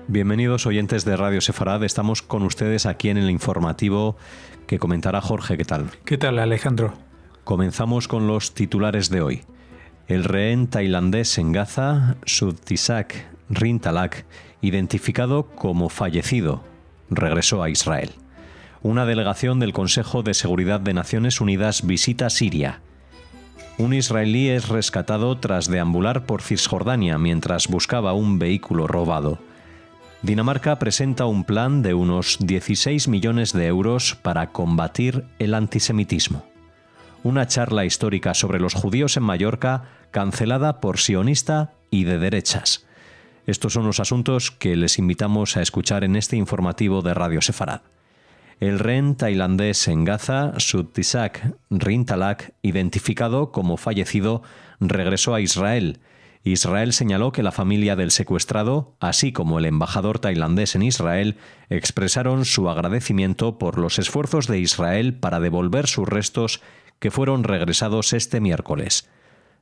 Bienvenidos oyentes de Radio Sefarad, estamos con ustedes aquí en el informativo que comentará Jorge. ¿Qué tal? ¿Qué tal, Alejandro? Comenzamos con los titulares de hoy. El rehén tailandés en Gaza, Sudtisak Rintalak, identificado como fallecido, regresó a Israel. Una delegación del Consejo de Seguridad de Naciones Unidas visita Siria. Un israelí es rescatado tras deambular por Cisjordania mientras buscaba un vehículo robado. Dinamarca presenta un plan de unos 16 millones de euros para combatir el antisemitismo. Una charla histórica sobre los judíos en Mallorca cancelada por sionista y de derechas. Estos son los asuntos que les invitamos a escuchar en este informativo de Radio Sefarad. El rehén tailandés en Gaza, Sudtisak Rintalak, identificado como fallecido, regresó a Israel. Israel señaló que la familia del secuestrado, así como el embajador tailandés en Israel, expresaron su agradecimiento por los esfuerzos de Israel para devolver sus restos, que fueron regresados este miércoles.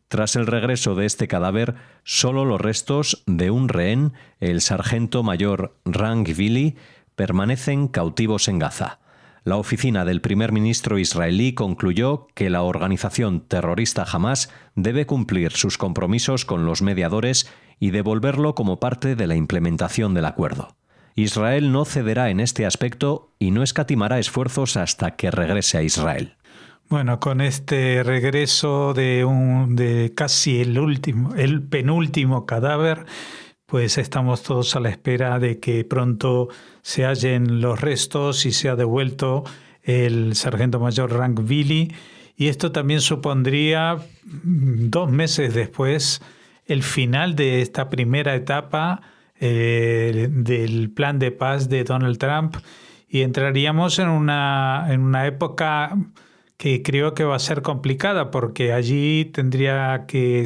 Tras el regreso de este cadáver, solo los restos de un rehén, el sargento mayor Ran Gvili, permanecen cautivos en Gaza. La oficina del primer ministro israelí concluyó que la organización terrorista Hamás debe cumplir sus compromisos con los mediadores y devolverlo como parte de la implementación del acuerdo. Israel no cederá en este aspecto y no escatimará esfuerzos hasta que regrese a Israel. Bueno, con este regreso de casi el penúltimo cadáver, pues estamos todos a la espera de que pronto se hallen los restos y sea devuelto el sargento mayor Ran Gvili. Y esto también supondría, 2 meses después, el final de esta primera etapa del plan de paz de Donald Trump. Y entraríamos en una época que creo que va a ser complicada, porque allí tendría que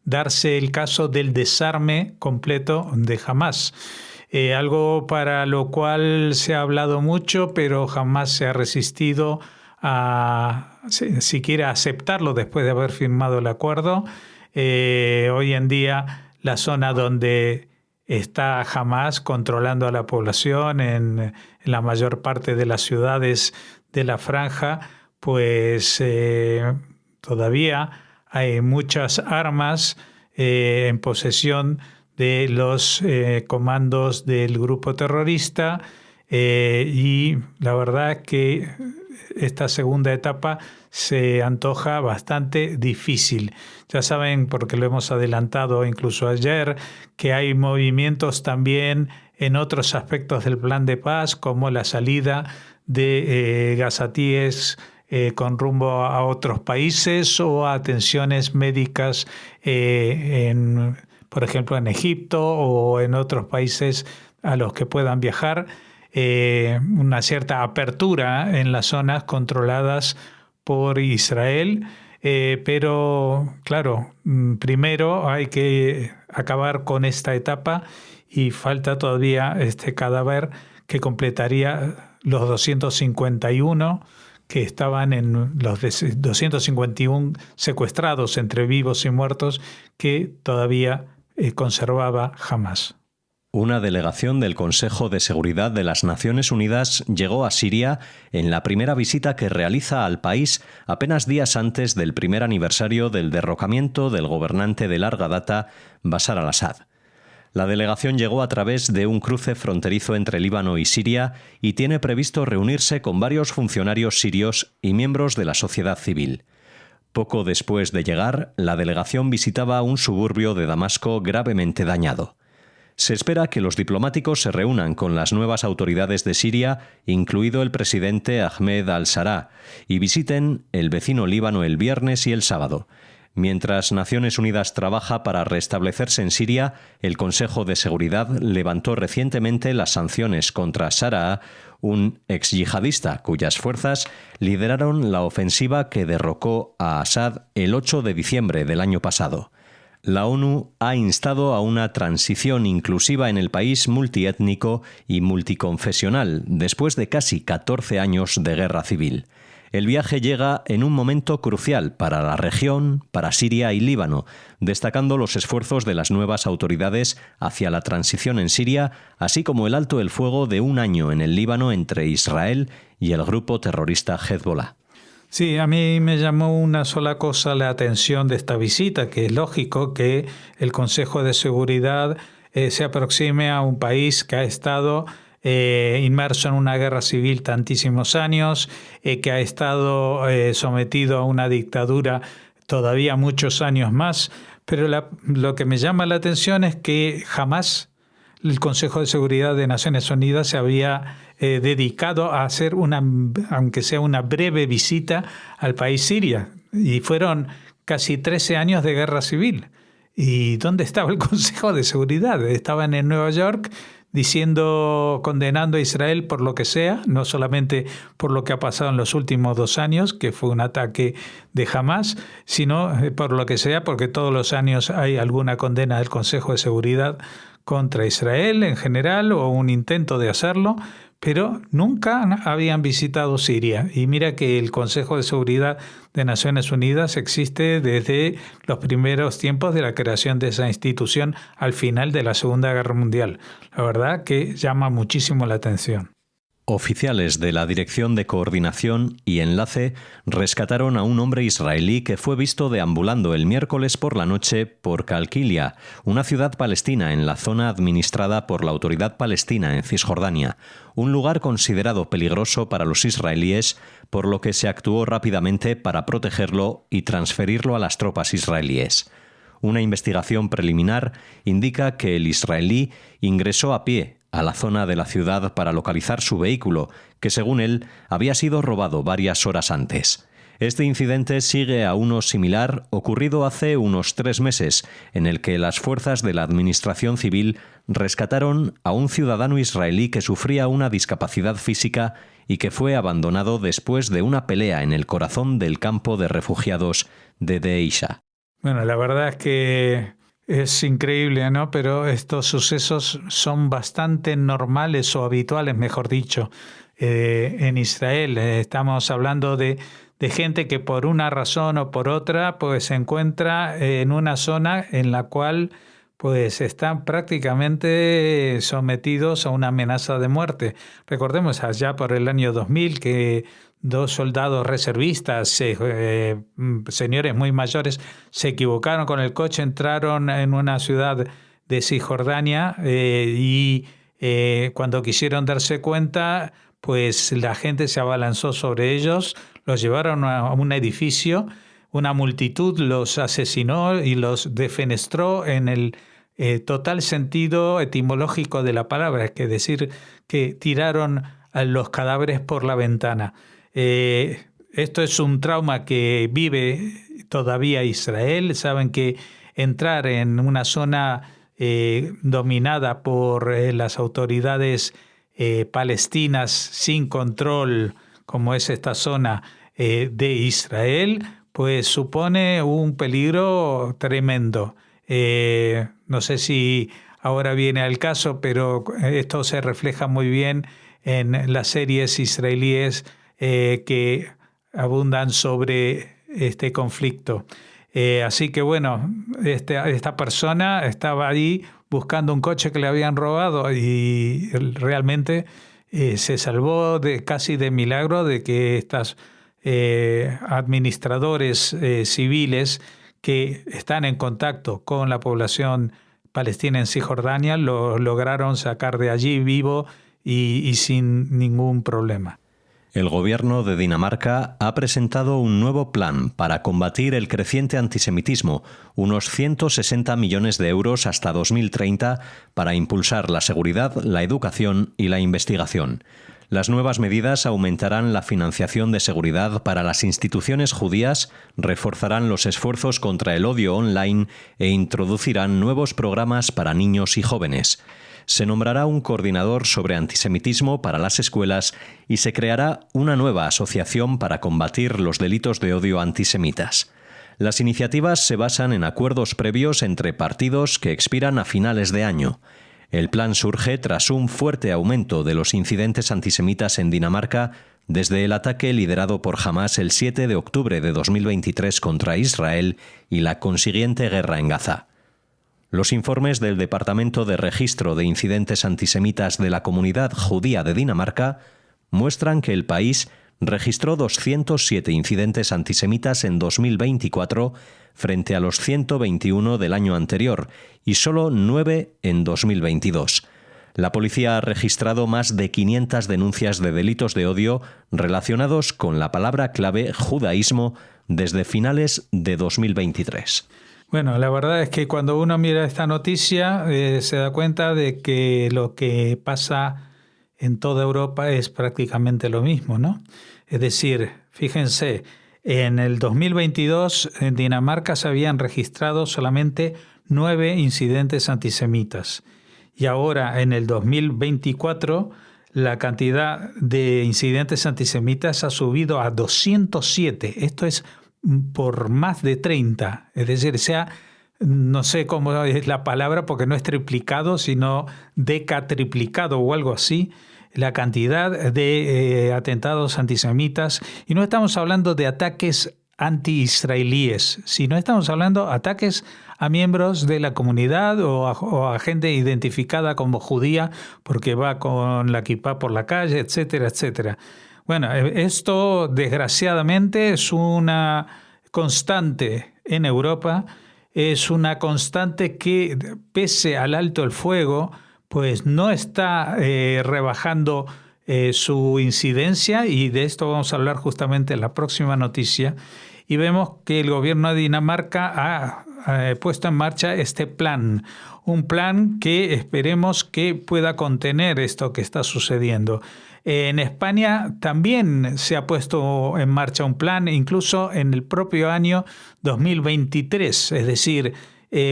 darse el caso del desarme completo de Hamás. Algo para lo cual se ha hablado mucho, pero jamás se ha resistido a siquiera aceptarlo después de haber firmado el acuerdo. Hoy en día la zona donde está Hamás controlando a la población en la mayor parte de las ciudades de la franja, pues todavía hay muchas armas en posesión de los comandos del grupo terrorista y la verdad que esta segunda etapa se antoja bastante difícil. Ya saben, porque lo hemos adelantado incluso ayer, que hay movimientos también en otros aspectos del plan de paz, como la salida de gazatíes con rumbo a otros países o a atenciones médicas por ejemplo en Egipto o en otros países a los que puedan viajar, una cierta apertura en las zonas controladas por Israel, pero claro, primero hay que acabar con esta etapa y falta todavía este cadáver que completaría los 251 que estaban en los 251 secuestrados entre vivos y muertos que todavía conservaba Hamás. Una delegación del Consejo de Seguridad de las Naciones Unidas llegó a Siria en la primera visita que realiza al país apenas días antes del primer aniversario del derrocamiento del gobernante de larga data, Bashar al-Assad. La delegación llegó a través de un cruce fronterizo entre Líbano y Siria y tiene previsto reunirse con varios funcionarios sirios y miembros de la sociedad civil. Poco después de llegar, la delegación visitaba un suburbio de Damasco gravemente dañado. Se espera que los diplomáticos se reúnan con las nuevas autoridades de Siria, incluido el presidente Ahmed al-Sharaa, y visiten el vecino Líbano el viernes y el sábado. Mientras Naciones Unidas trabaja para restablecerse en Siria, el Consejo de Seguridad levantó recientemente las sanciones contra Sharaa, un exyihadista cuyas fuerzas lideraron la ofensiva que derrocó a Assad el 8 de diciembre del año pasado. La ONU ha instado a una transición inclusiva en el país multiétnico y multiconfesional después de casi 14 años de guerra civil. El viaje llega en un momento crucial para la región, para Siria y Líbano, destacando los esfuerzos de las nuevas autoridades hacia la transición en Siria, así como el alto el fuego de un año en el Líbano entre Israel y el grupo terrorista Hezbollah. Sí, a mí me llamó una sola cosa la atención de esta visita, que es lógico que el Consejo de Seguridad se aproxime a un país que ha estado inmerso en una guerra civil tantísimos años, que ha estado sometido a una dictadura todavía muchos años más, pero lo que me llama la atención es que jamás el Consejo de Seguridad de Naciones Unidas se había dedicado a hacer aunque sea una breve visita al país Siria, y fueron casi 13 años de guerra civil. ¿Y dónde estaba el Consejo de Seguridad? Estaban en Nueva York condenando a Israel por lo que sea, no solamente por lo que ha pasado en los últimos 2 años, que fue un ataque de Hamás, sino por lo que sea, porque todos los años hay alguna condena del Consejo de Seguridad contra Israel en general o un intento de hacerlo, pero nunca habían visitado Siria. Y mira que el Consejo de Seguridad de Naciones Unidas existe desde los primeros tiempos de la creación de esa institución al final de la Segunda Guerra Mundial. La verdad que llama muchísimo la atención. Oficiales de la Dirección de Coordinación y Enlace rescataron a un hombre israelí que fue visto deambulando el miércoles por la noche por Qalqilia, una ciudad palestina en la zona administrada por la Autoridad Palestina en Cisjordania, un lugar considerado peligroso para los israelíes, por lo que se actuó rápidamente para protegerlo y transferirlo a las tropas israelíes. Una investigación preliminar indica que el israelí ingresó a pie a la zona de la ciudad para localizar su vehículo, que según él había sido robado varias horas antes. Este incidente sigue a uno similar ocurrido hace unos 3 meses, en el que las fuerzas de la Administración Civil rescataron a un ciudadano israelí que sufría una discapacidad física y que fue abandonado después de una pelea en el corazón del campo de refugiados de Deisha. Bueno, la verdad es que es increíble, ¿no? Pero estos sucesos son bastante normales o habituales, mejor dicho, en Israel. Estamos hablando de gente que por una razón o por otra pues se encuentra en una zona en la cual pues están prácticamente sometidos a una amenaza de muerte. Recordemos allá por el año 2000 que 2 soldados reservistas, señores muy mayores, se equivocaron con el coche, entraron en una ciudad de Cisjordania y cuando quisieron darse cuenta, pues la gente se abalanzó sobre ellos, los llevaron a un edificio, una multitud los asesinó y los defenestró en el total sentido etimológico de la palabra, es decir, que tiraron a los cadáveres por la ventana. Esto es un trauma que vive todavía Israel. Saben que entrar en una zona dominada por las autoridades palestinas sin control, como es esta zona de Israel, pues supone un peligro tremendo. No sé si ahora viene al caso, pero esto se refleja muy bien en las series israelíes que abundan sobre este conflicto. Así que bueno, esta persona estaba ahí buscando un coche que le habían robado y realmente se salvó casi de milagro de que estos administradores civiles que están en contacto con la población palestina en Cisjordania lo lograron sacar de allí vivo y sin ningún problema. El gobierno de Dinamarca ha presentado un nuevo plan para combatir el creciente antisemitismo, unos 160 millones de euros hasta 2030 para impulsar la seguridad, la educación y la investigación. Las nuevas medidas aumentarán la financiación de seguridad para las instituciones judías, reforzarán los esfuerzos contra el odio online e introducirán nuevos programas para niños y jóvenes. Se nombrará un coordinador sobre antisemitismo para las escuelas y se creará una nueva asociación para combatir los delitos de odio antisemitas. Las iniciativas se basan en acuerdos previos entre partidos que expiran a finales de año. El plan surge tras un fuerte aumento de los incidentes antisemitas en Dinamarca desde el ataque liderado por Hamás el 7 de octubre de 2023 contra Israel y la consiguiente guerra en Gaza. Los informes del Departamento de Registro de Incidentes Antisemitas de la Comunidad Judía de Dinamarca muestran que el país registró 207 incidentes antisemitas en 2024 frente a los 121 del año anterior y solo 9 en 2022. La policía ha registrado más de 500 denuncias de delitos de odio relacionados con la palabra clave judaísmo desde finales de 2023. Bueno, la verdad es que cuando uno mira esta noticia se da cuenta de que lo que pasa en toda Europa es prácticamente lo mismo, ¿no? Es decir, fíjense, en el 2022 en Dinamarca se habían registrado solamente 9 incidentes antisemitas y ahora en el 2024 la cantidad de incidentes antisemitas ha subido a 207. Esto es por más de 30. Es decir, no sé cómo es la palabra porque no es triplicado, sino decatriplicado o algo así, la cantidad de atentados antisemitas. Y no estamos hablando de ataques anti-israelíes, sino estamos hablando de ataques a miembros de la comunidad o a gente identificada como judía porque va con la kipá por la calle, etcétera, etcétera. Bueno, esto desgraciadamente es una constante en Europa, es una constante que pese al alto el fuego, pues no está rebajando su incidencia y de esto vamos a hablar justamente en la próxima noticia. Y vemos que el gobierno de Dinamarca ha puesto en marcha este plan, un plan que esperemos que pueda contener esto que está sucediendo. En España también se ha puesto en marcha un plan, incluso en el propio año 2023, es decir,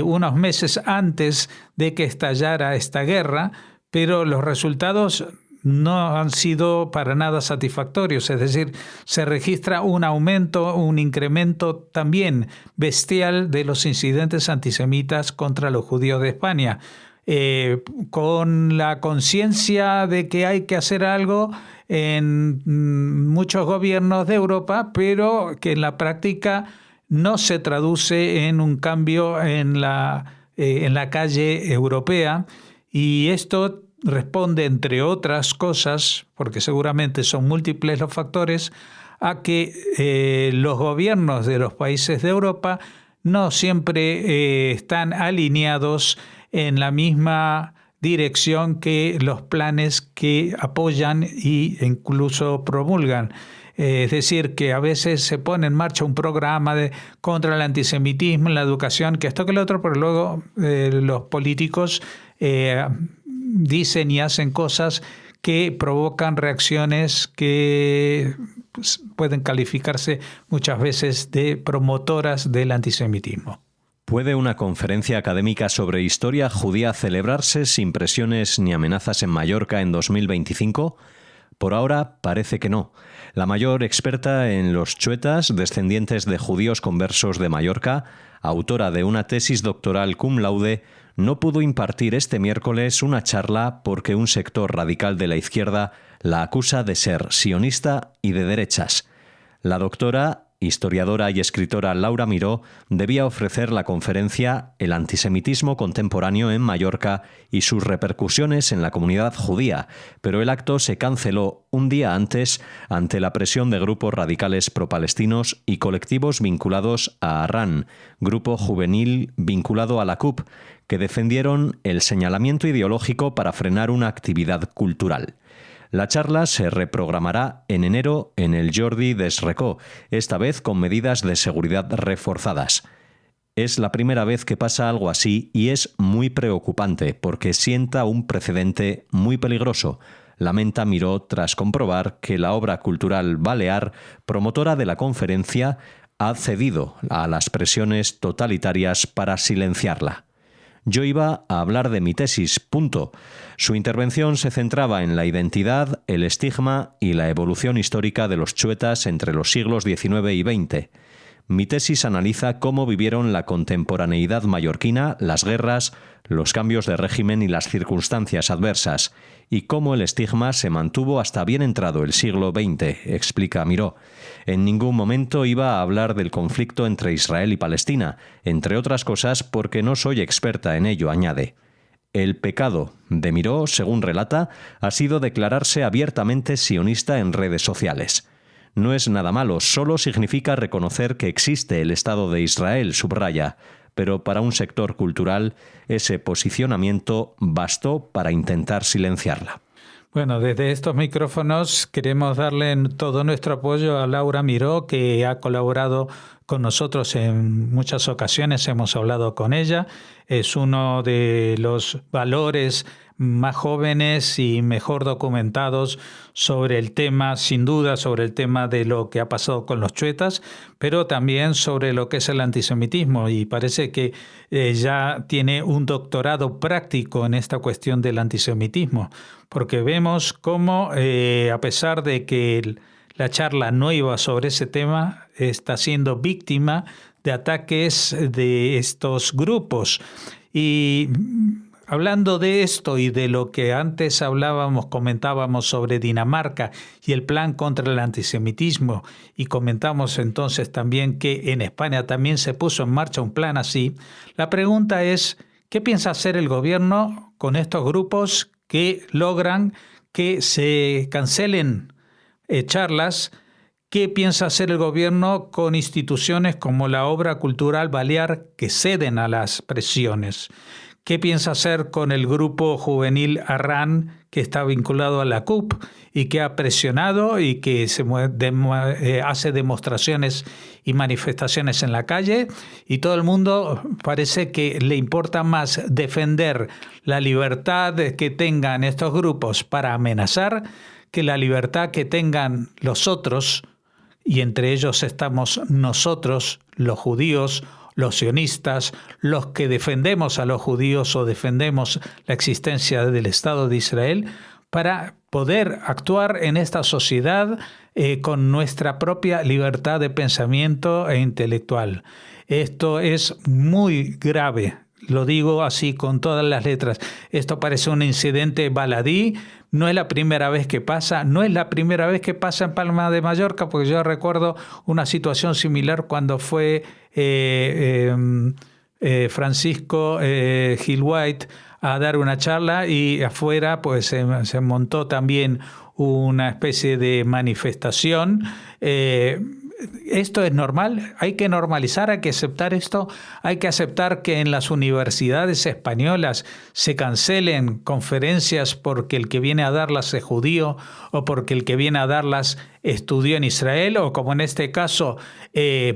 unos meses antes de que estallara esta guerra, pero los resultados no han sido para nada satisfactorios, es decir, se registra un aumento, un incremento también bestial de los incidentes antisemitas contra los judíos de España. Con la conciencia de que hay que hacer algo en muchos gobiernos de Europa, pero que en la práctica no se traduce en un cambio en la calle europea. Y esto responde, entre otras cosas, porque seguramente son múltiples los factores, a que los gobiernos de los países de Europa no siempre están alineados en la misma dirección que los planes que apoyan e incluso promulgan. Es decir, que a veces se pone en marcha un programa contra el antisemitismo en la educación, que esto que lo otro, pero luego los políticos dicen y hacen cosas que provocan reacciones que pueden calificarse muchas veces de promotoras del antisemitismo. ¿Puede una conferencia académica sobre historia judía celebrarse sin presiones ni amenazas en Mallorca en 2025? Por ahora parece que no. La mayor experta en los chuetas, descendientes de judíos conversos de Mallorca, autora de una tesis doctoral cum laude, no pudo impartir este miércoles una charla porque un sector radical de la izquierda la acusa de ser sionista y de derechas. La doctora, historiadora y escritora Laura Miró, debía ofrecer la conferencia El antisemitismo contemporáneo en Mallorca y sus repercusiones en la comunidad judía, pero el acto se canceló un día antes ante la presión de grupos radicales pro-palestinos y colectivos vinculados a Arran, grupo juvenil vinculado a la CUP, que defendieron el señalamiento ideológico para frenar una actividad cultural. La charla se reprogramará en enero en el Jordi d'Esrecó, esta vez con medidas de seguridad reforzadas. Es la primera vez que pasa algo así y es muy preocupante porque sienta un precedente muy peligroso, lamenta Miró tras comprobar que la obra cultural balear, promotora de la conferencia, ha cedido a las presiones totalitarias para silenciarla. Yo iba a hablar de mi tesis, punto. Su intervención se centraba en la identidad, el estigma y la evolución histórica de los chuetas entre los siglos XIX y XX. Mi tesis analiza cómo vivieron la contemporaneidad mallorquina, las guerras, los cambios de régimen y las circunstancias adversas, y cómo el estigma se mantuvo hasta bien entrado el siglo XX, explica Miró. En ningún momento iba a hablar del conflicto entre Israel y Palestina, entre otras cosas porque no soy experta en ello, añade. El pecado de Miró, según relata, ha sido declararse abiertamente sionista en redes sociales. No es nada malo, solo significa reconocer que existe el Estado de Israel, subraya, pero para un sector cultural ese posicionamiento bastó para intentar silenciarla. Bueno, desde estos micrófonos queremos darle todo nuestro apoyo a Laura Miró, que ha colaborado con nosotros en muchas ocasiones, hemos hablado con ella. Es uno de los valores más jóvenes y mejor documentados sobre el tema, sin duda, sobre el tema de lo que ha pasado con los chuetas, pero también sobre lo que es el antisemitismo. Y parece que ya tiene un doctorado práctico en esta cuestión del antisemitismo, porque vemos cómo, a pesar de que la charla no iba sobre ese tema, está siendo víctima de ataques de estos grupos. Y hablando de esto y de lo que antes comentábamos sobre Dinamarca y el plan contra el antisemitismo, y comentamos entonces también que en España también se puso en marcha un plan así, la pregunta es, ¿qué piensa hacer el gobierno con estos grupos que logran que se cancelen charlas? ¿Qué piensa hacer el gobierno con instituciones como la Obra Cultural Balear que ceden a las presiones? ¿Qué piensa hacer con el grupo juvenil Arran, que está vinculado a la CUP y que ha presionado y que hace demostraciones y manifestaciones en la calle? Y todo el mundo parece que le importa más defender la libertad que tengan estos grupos para amenazar que la libertad que tengan los otros, y entre ellos estamos nosotros, los judíos, los sionistas, los que defendemos a los judíos o defendemos la existencia del Estado de Israel, para poder actuar en esta sociedad con nuestra propia libertad de pensamiento e intelectual. Esto es muy grave. Lo digo así con todas las letras. Esto parece un incidente baladí. No es la primera vez que pasa. No es la primera vez que pasa en Palma de Mallorca, porque yo recuerdo una situación similar cuando fue Francisco Gil White a dar una charla y afuera pues se montó también una especie de manifestación. ¿Esto es normal? ¿Hay que normalizar, hay que aceptar esto? ¿Hay que aceptar que en las universidades españolas se cancelen conferencias porque el que viene a darlas es judío o porque el que viene a darlas estudió en Israel, o como en este caso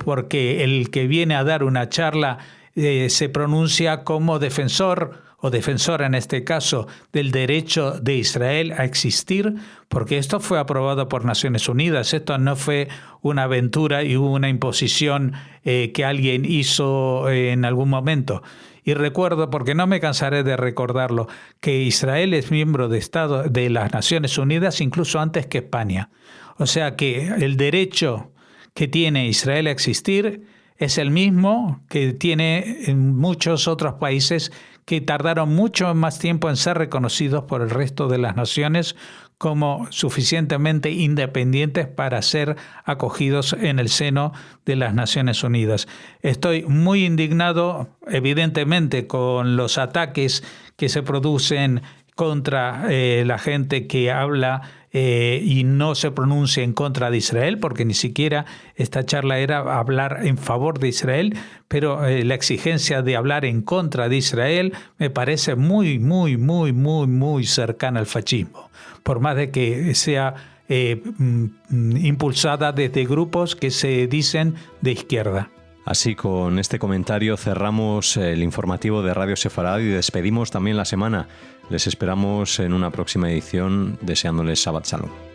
porque el que viene a dar una charla se pronuncia como defensor o defensora en este caso del derecho de Israel a existir? Porque esto fue aprobado por Naciones Unidas, esto no fue una aventura y una imposición que alguien hizo en algún momento. Y recuerdo, porque no me cansaré de recordarlo, que Israel es miembro de Estado de las Naciones Unidas incluso antes que España. O sea que el derecho que tiene Israel a existir es el mismo que tiene en muchos otros países que tardaron mucho más tiempo en ser reconocidos por el resto de las naciones como suficientemente independientes para ser acogidos en el seno de las Naciones Unidas. Estoy muy indignado, evidentemente, con los ataques que se producen contra la gente que habla y no se pronuncia en contra de Israel, porque ni siquiera esta charla era hablar en favor de Israel, pero la exigencia de hablar en contra de Israel me parece muy, muy, muy, muy, muy cercana al fascismo, por más de que sea impulsada desde grupos que se dicen de izquierda. Así, con este comentario cerramos el informativo de Radio Sefarad y despedimos también la semana. Les esperamos en una próxima edición, deseándoles Shabbat Shalom.